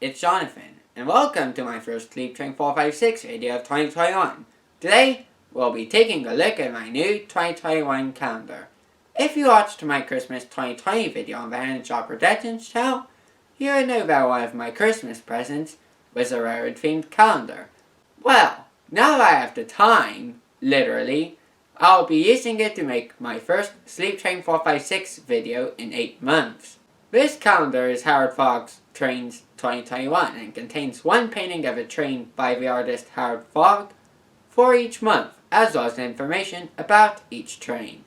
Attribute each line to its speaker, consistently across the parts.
Speaker 1: it's Jonathan, and welcome to my first SleepTrain456 video of 2021. Today, we'll be taking a look at my new 2021 calendar. If you watched my Christmas 2020 video on Van Shop Productions channel, you would know that one of my Christmas presents was a railroad themed calendar. Well, now that I have the time, literally, I'll be using it to make my first SleepTrain456 video in 8 months. This calendar is Howard Fogg's Trains 2021 and contains one painting of a train by the artist Howard Fogg for each month, as well as information about each train.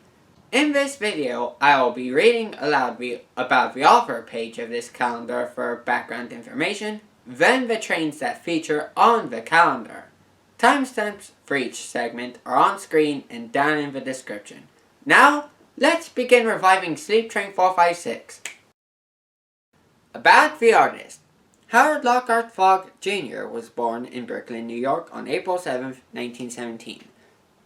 Speaker 1: In this video, I will be reading aloud about the author page of this calendar for background information, then the trains that feature on the calendar. Timestamps for each segment are on screen and down in the description. Now, let's begin reviving SleepTrain456. About the artist. Howard Locke Fog Jr. was born in Brooklyn, New York on April 7, 1917.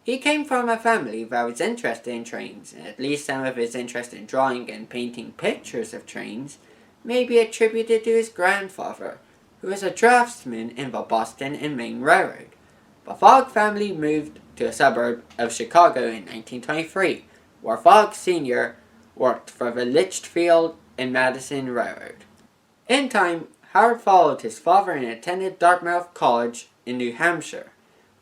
Speaker 1: He came from a family that was interested in trains, and at least some of his interest in drawing and painting pictures of trains may be attributed to his grandfather, who was a draftsman in the Boston and Maine Railroad. The Fogg family moved to a suburb of Chicago in 1923, where Fogg Sr. worked for the Litchfield and Madison Railroad. In time, Howard followed his father and attended Dartmouth College in New Hampshire,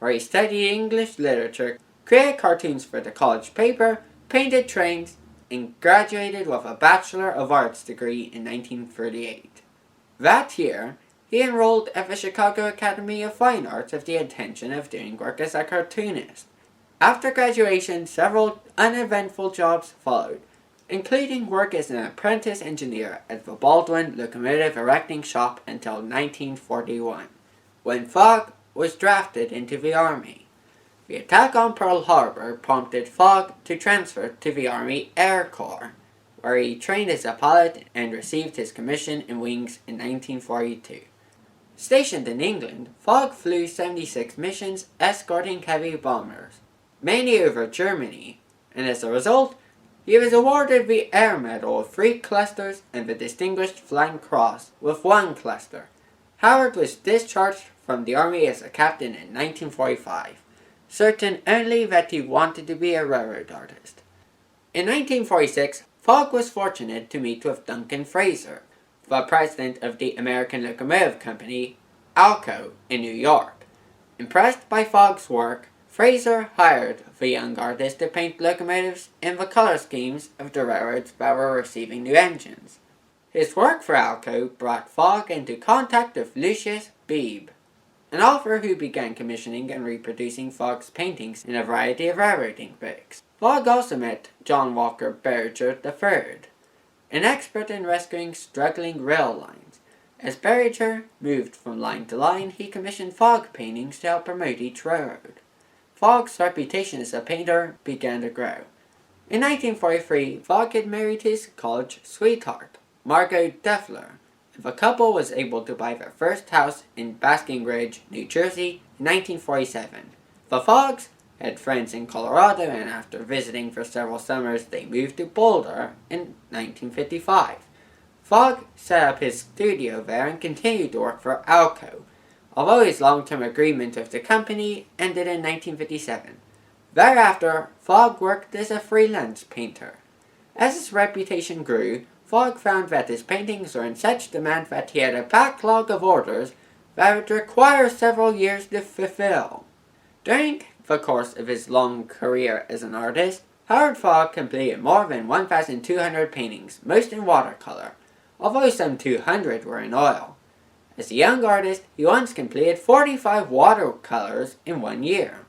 Speaker 1: where he studied English literature, created cartoons for the college paper, painted trains, and graduated with a Bachelor of Arts degree in 1938. That year, he enrolled at the Chicago Academy of Fine Arts with the intention of doing work as a cartoonist. After graduation, several uneventful jobs followed, including work as an apprentice engineer at the Baldwin Locomotive Erecting Shop until 1941, when Fogg was drafted into the Army. The attack on Pearl Harbor prompted Fogg to transfer to the Army Air Corps, where he trained as a pilot and received his commission in wings in 1942. Stationed in England, Fogg flew 76 missions escorting heavy bombers, mainly over Germany, and as a result, he was awarded the Air Medal with 3 clusters and the Distinguished Flying Cross with 1 cluster. Howard was discharged from the Army as a captain in 1945, certain only that he wanted to be a railroad artist. In 1946, Fogg was fortunate to meet with Duncan Fraser, the president of the American Locomotive Company, ALCO, in New York. Impressed by Fogg's work, Fraser hired the young artist to paint locomotives in the color schemes of the railroads that were receiving new engines. His work for ALCO brought Fogg into contact with Lucius Beebe, an author who began commissioning and reproducing Fogg's paintings in a variety of railroading books. Fogg also met John Walker Berger III, an expert in rescuing struggling rail lines. As Berger moved from line to line, he commissioned Fogg paintings to help promote each railroad. Fogg's reputation as a painter began to grow. In 1943, Fogg had married his college sweetheart, Margot Deffler. The couple was able to buy their first house in Basking Ridge, New Jersey in 1947. The Foggs had friends in Colorado, and after visiting for several summers, they moved to Boulder in 1955. Fogg set up his studio there and continued to work for ALCO, although his long-term agreement with the company ended in 1957. Thereafter, Fogg worked as a freelance painter. As his reputation grew, Fogg found that his paintings were in such demand that he had a backlog of orders that would require several years to fulfill. During the course of his long career as an artist, Howard Fogg completed more than 1,200 paintings, most in watercolor, although some 200 were in oil. As a young artist, he once completed 45 watercolors in 1 year.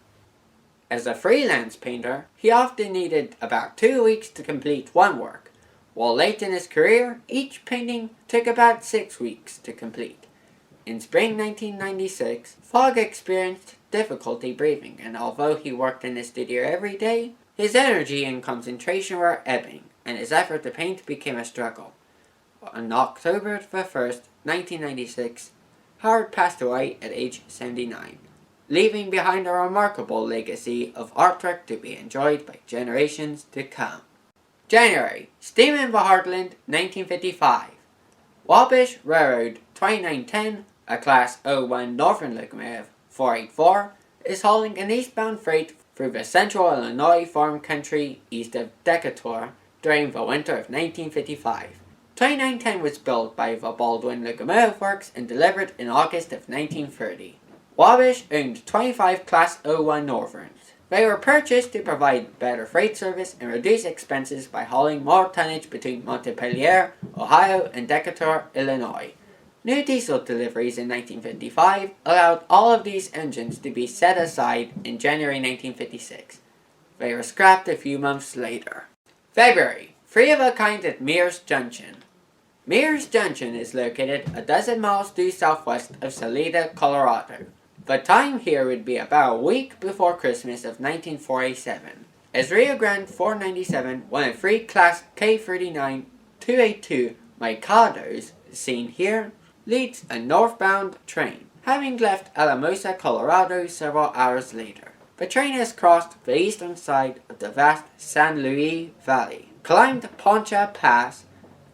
Speaker 1: As a freelance painter, he often needed about 2 weeks to complete one work, while late in his career, each painting took about 6 weeks to complete. In spring 1996, Fogg experienced difficulty breathing, and although he worked in his studio every day, his energy and concentration were ebbing, and his effort to paint became a struggle. On October 1st, 1996, Howard passed away at age 79, leaving behind a remarkable legacy of artwork to be enjoyed by generations to come. January, Steaminver Heartland, 1955. Wabash Railroad 2910, a Class 01 Northern Locomotive 484, is hauling an eastbound freight through the central Illinois farm country east of Decatur during the winter of 1955. 2910 was built by the Baldwin Locomotive Works and delivered in August of 1930. Wabash owned 25 Class 01 Northerns. They were purchased to provide better freight service and reduce expenses by hauling more tonnage between Montpelier, Ohio and Decatur, Illinois. New diesel deliveries in 1955 allowed all of these engines to be set aside in January 1956. They were scrapped a few months later. February. 3 of a kind at Mears Junction. Mears Junction is located a dozen miles due southwest of Salida, Colorado. The time here would be about a week before Christmas of 1947, as Rio Grande 497, one of 3 Class K39-282 Mikados, seen here, leads a northbound train, having left Alamosa, Colorado several hours later. The train has crossed the eastern side of the vast San Luis Valley, climbed Poncha Pass,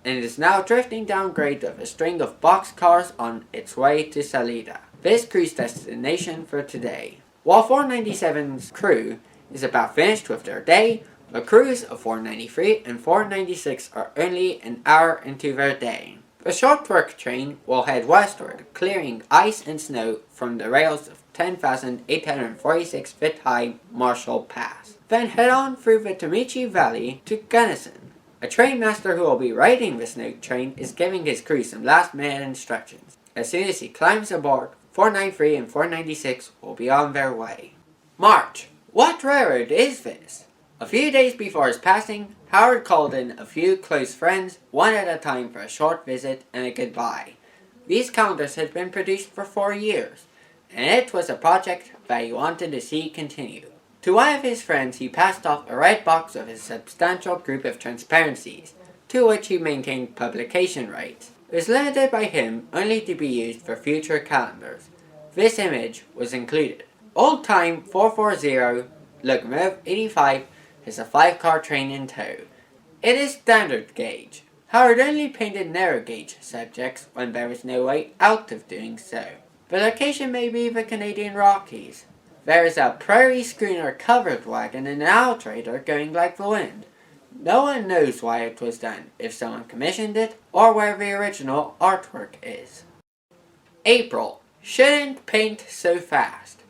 Speaker 1: and is now drifting downgrade of a string of boxcars on its way to Salida, this crew's destination for today. While 497's crew is about finished with their day, the crews of 493 and 496 are only an hour into their day. The short work train will head westward, clearing ice and snow from the rails of 10,846 feet high Marshall Pass. Then head on through the Tomichi Valley to Gunnison. A trainmaster who will be riding the snow train is giving his crew some last minute instructions. As soon as he climbs aboard, 493 and 496 will be on their way. March. What railroad is this? A few days before his passing, Howard called in a few close friends, one at a time, for a short visit and a goodbye. These calendars had been produced for 4 years, and it was a project that he wanted to see continue. To one of his friends he passed off a red box of a substantial group of transparencies, to which he maintained publication rights. It was limited by him only to be used for future calendars. This image was included. Old Time 440 Locomotive 85 has a 5-car train in tow. It is standard gauge. Howard only painted narrow gauge subjects when there was no way out of doing so. The location may be the Canadian Rockies. There is a prairie schooner covered wagon and an outrider going like the wind. No one knows why it was done, if someone commissioned it, or where the original artwork is. April. Shouldn't paint so fast.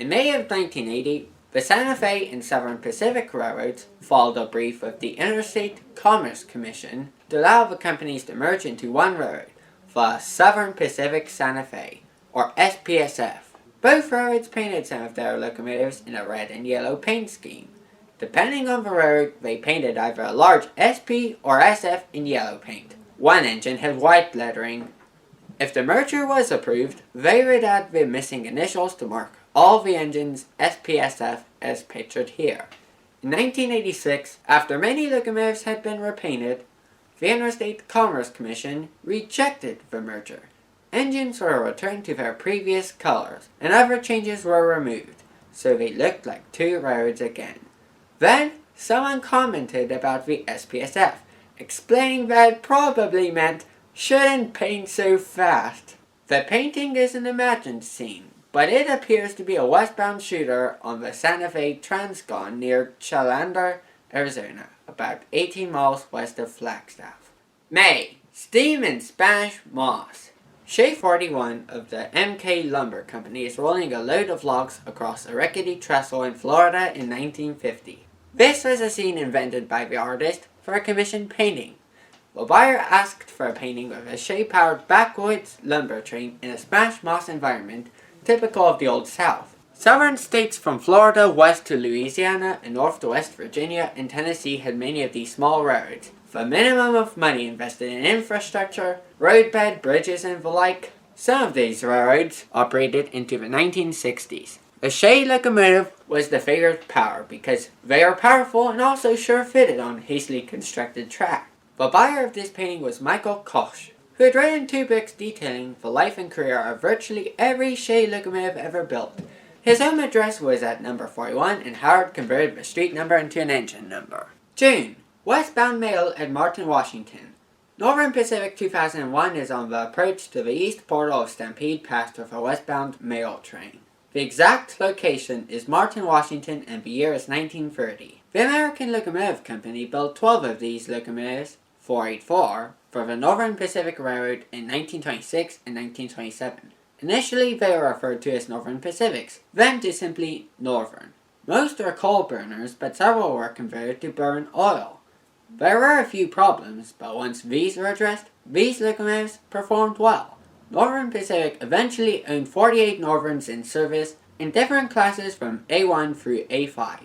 Speaker 1: In May of 1980, the Santa Fe and Southern Pacific Railroads filed a brief with the Interstate Commerce Commission to allow the companies to merge into one railroad, the Southern Pacific Santa Fe, or SPSF. Both railroads painted some of their locomotives in a red and yellow paint scheme. Depending on the railroad, they painted either a large SP or SF in yellow paint. One engine had white lettering. If the merger was approved, they would add the missing initials to mark all the engines SPSF as pictured here. In 1986, after many locomotives had been repainted, the Interstate Commerce Commission rejected the merger. Engines were returned to their previous colors, and other changes were removed, so they looked like 2 railroads again. Then, someone commented about the SPSF, explaining that it probably meant shouldn't paint so fast. The painting is an imagined scene, but it appears to be a westbound shooter on the Santa Fe Transcon near Chellander, Arizona, about 18 miles west of Flagstaff. May. Steam and Spanish moss. Shea 41 of the MK Lumber Company is rolling a load of logs across a rickety trestle in Florida in 1950. This was a scene invented by the artist for a commissioned painting. The buyer asked for a painting of a Shea-powered backwoods lumber train in a Spanish moss environment typical of the Old South. Southern states from Florida west to Louisiana and north to West Virginia and Tennessee had many of these small roads. The minimum of money invested in infrastructure, roadbed, bridges, and the like. Some of these railroads operated into the 1960s. The Shea locomotive was the favored power because they are powerful and also sure-fitted on hastily constructed track. The buyer of this painting was Michael Koch, who had written 2 books detailing the life and career of virtually every Shea locomotive ever built. His home address was at number 41, and Howard converted the street number into an engine number. June. Westbound mail at Martin, Washington. Northern Pacific 2001 is on the approach to the east portal of Stampede Pass with a westbound mail train. The exact location is Martin, Washington, and the year is 1930. The American Locomotive Company built 12 of these locomotives, 484, for the Northern Pacific Railroad in 1926 and 1927. Initially, they were referred to as Northern Pacifics, then to simply Northern. Most were coal burners, but several were converted to burn oil. There were a few problems, but once these were addressed, these locomotives performed well. Northern Pacific eventually owned 48 Northerns in service in different classes from A1 through A5.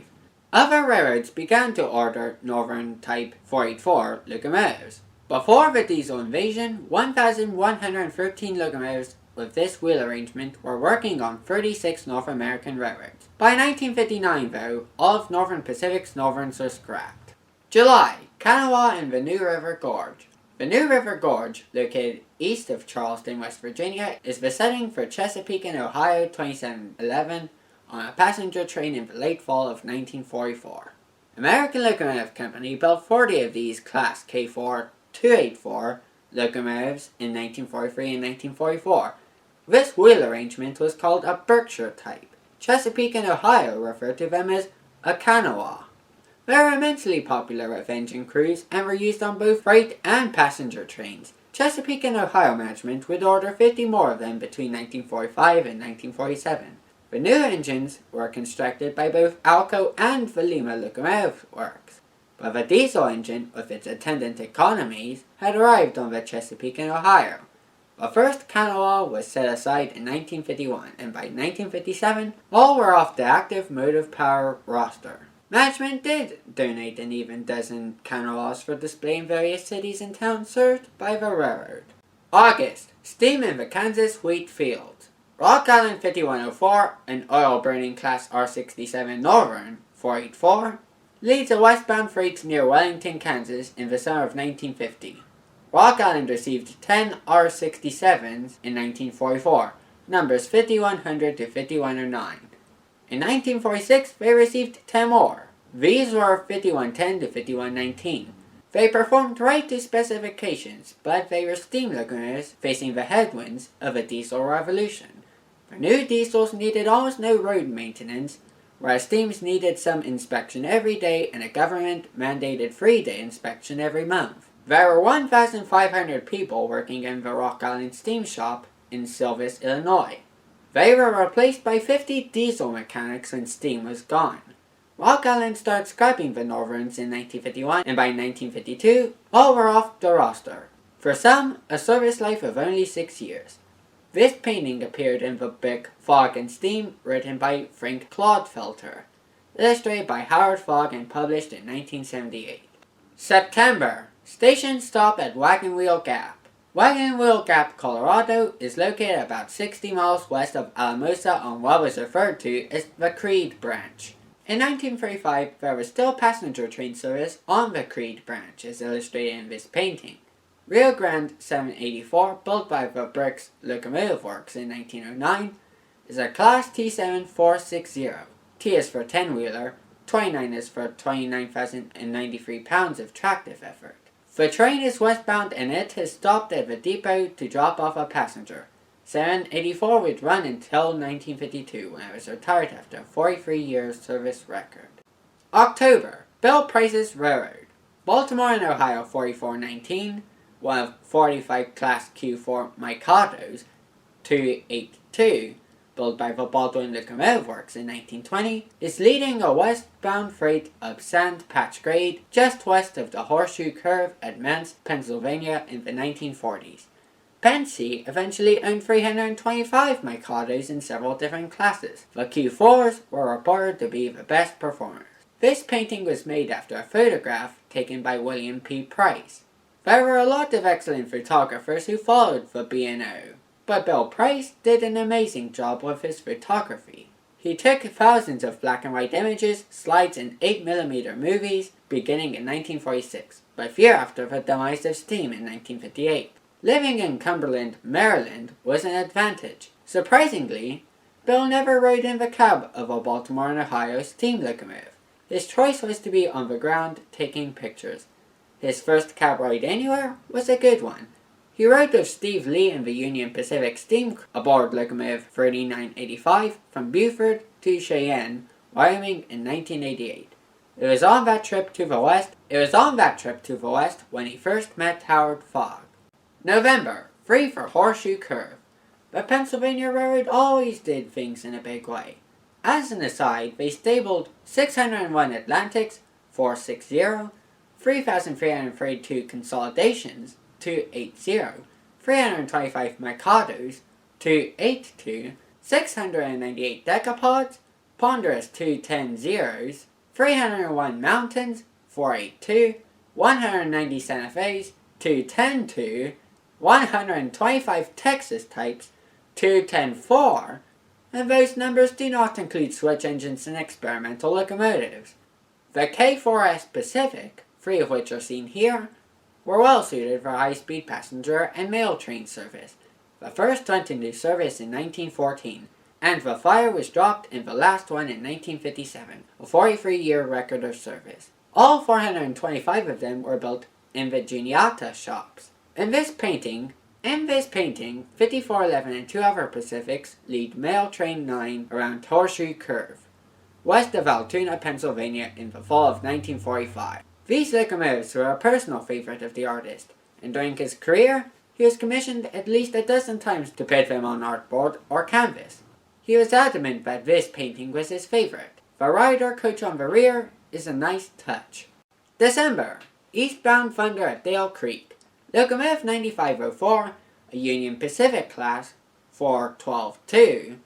Speaker 1: Other railroads began to order Northern Type 484 locomotives. Before the diesel invasion, 1,113 locomotives with this wheel arrangement were working on 36 North American railroads. By 1959, though, all of Northern Pacific's Northerns were scrapped. July, Kanawha and the New River Gorge. The New River Gorge, located east of Charleston, West Virginia, is the setting for Chesapeake and Ohio 2711 on a passenger train in the late fall of 1944. American Locomotive Company built 40 of these Class K4 284 locomotives in 1943 and 1944. This wheel arrangement was called a Berkshire type. Chesapeake and Ohio referred to them as a Kanawha. They were immensely popular with engine crews and were used on both freight and passenger trains. Chesapeake and Ohio management would order 50 more of them between 1945 and 1947. The new engines were constructed by both Alco and the Lima Locomotive Works, but the diesel engine, with its attendant economies, had arrived on the Chesapeake and Ohio. The first Kanawha was set aside in 1951, and by 1957, all were off the active motive power roster. Management did donate an even dozen Kanawhas for display in various cities and towns served by the railroad. August, Steaminver, Kansas wheat fields. Rock Island 5104, an oil-burning Class R67 Northern 484, leads a westbound freight near Wellington, Kansas in the summer of 1950. Rock Island received 10 R67s in 1944, numbers 5100 to 5109. In 1946, they received 10 more. These were 5110 to 5119. They performed right to specifications, but they were steam locomotives facing the headwinds of a diesel revolution. The new diesels needed almost no road maintenance, whereas steams needed some inspection every day and a government-mandated 3-day inspection every month. There were 1,500 people working in the Rock Island Steam Shop in Silvis, Illinois. They were replaced by 50 diesel mechanics when steam was gone. Rock Island started scrapping the Northerns in 1951, and by 1952, all were off the roster. For some, a service life of only 6 years. This painting appeared in the book Fog and Steam, written by Frank Clodfelter, illustrated by Howard Fogg and published in 1978. September. Station stop at Wagon Wheel Gap. Wagon Wheel Gap, Colorado is located about 60 miles west of Alamosa on what was referred to as the Creed Branch. In 1935, there was still passenger train service on the Creed Branch, as illustrated in this painting. Rio Grande 784, built by the Brooks Locomotive Works in 1909, is a Class T7460. T is for 10-wheeler, 29 is for 29,093 pounds of tractive effort. The train is westbound and it has stopped at the depot to drop off a passenger. 784 would run until 1952, when it was retired after a 43-year service record. October. Bell Price's Railroad. Baltimore and Ohio 4419, one of 45 Class Q4 Mikados, 282, built by the Baldwin Locomotive Works in 1920, is leading a westbound freight up Sand Patch Grade just west of the Horseshoe Curve at Mance, Pennsylvania in the 1940s. Pensy eventually owned 325 Mikados in several different classes. The Q4s were reported to be the best performers. This painting was made after a photograph taken by William P. Price. There were a lot of excellent photographers who followed the B&O. But Bill Price did an amazing job with his photography. He took thousands of black and white images, slides, and 8mm movies beginning in 1946, but year after the demise of steam in 1958. Living in Cumberland, Maryland was an advantage. Surprisingly, Bill never rode in the cab of a Baltimore and Ohio steam locomotive. His choice was to be on the ground taking pictures. His first cab ride anywhere was a good one. He rode with Steve Lee in the Union Pacific steam aboard locomotive 3985 from Beaufort to Cheyenne, Wyoming in 1988. It was on that trip to the west when he first met Howard Fogg. November, free for Horseshoe Curve. The Pennsylvania Railroad always did things in a big way. As an aside, they stabled 601 Atlantics, 460, 3,332 Consolidations, 280, 325 Mikados, 282, 698 Decapods, Ponderous 210 Zeros, 301 Mountains, 482, 190 Santa Fe's, 210-2, 125 Texas types, 210-4, and those numbers do not include switch engines and experimental locomotives. The K4S Pacific, 3 of which are seen here, were well suited for high-speed passenger and mail train service. The first went into service in 1914, and the fire was dropped in the last one in 1957, a 43-year record of service. All 425 of them were built in the Juniata shops. In this painting, 5411 and 2 other Pacifics lead Mail Train 9 around Horseshoe Curve, west of Altoona, Pennsylvania in the fall of 1945. These locomotives were a personal favorite of the artist, and during his career, he was commissioned at least a dozen times to paint them on artboard or canvas. He was adamant that this painting was his favorite. The rider coach on the rear is a nice touch. December, eastbound thunder at Dale Creek. Locomotive 9504, a Union Pacific class, 412-2,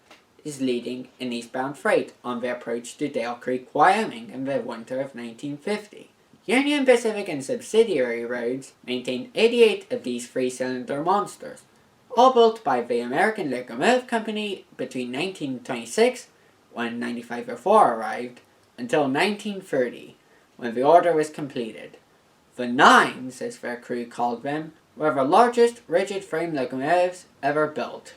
Speaker 1: is leading in eastbound freight on the approach to Dale Creek, Wyoming in the winter of 1950. Union Pacific and subsidiary roads maintained 88 of these 3-cylinder monsters, all built by the American Locomotive Company between 1926, when 9504 arrived, until 1930, when the order was completed. The Nines, as their crew called them, were the largest rigid-frame locomotives ever built.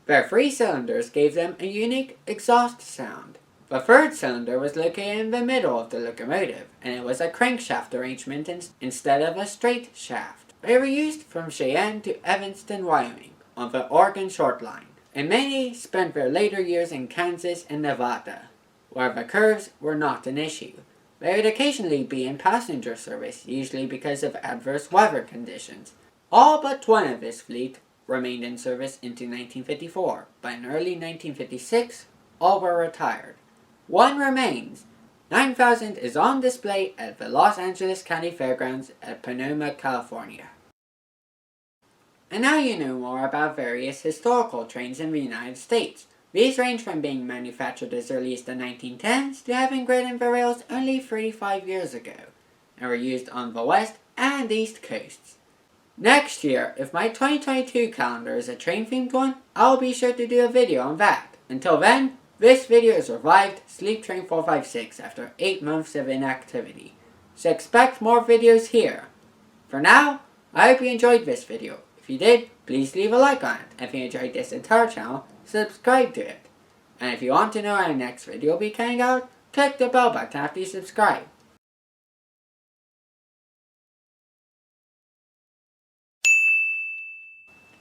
Speaker 1: Their 3 cylinders gave them a unique exhaust sound. The 3rd cylinder was located in the middle of the locomotive, and it was a crankshaft arrangement instead of a straight shaft. They were used from Cheyenne to Evanston, Wyoming, on the Oregon Short Line, and many spent their later years in Kansas and Nevada, where the curves were not an issue. They would occasionally be in passenger service, usually because of adverse weather conditions. All but one of this fleet remained in service into 1954, but in early 1956, all were retired. One remains. 9000 is on display at the Los Angeles County Fairgrounds at Sonoma, California. And now you know more about various historical trains in the United States. These range from being manufactured as early as the 1910s to having graded the rails only 35 years ago, and were used on the west and east coasts. Next year, if my 2022 calendar is a train-themed one, I'll be sure to do a video on that. Until then, this video has revived SleepTrain456 after 8 months of inactivity, so expect more videos here. For now, I hope you enjoyed this video. If you did, please leave a like on it. If you enjoyed this entire channel, subscribe to it. And if you want to know our next video will be coming out, click the bell button after you subscribe.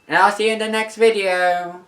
Speaker 1: And I'll see you in the next video.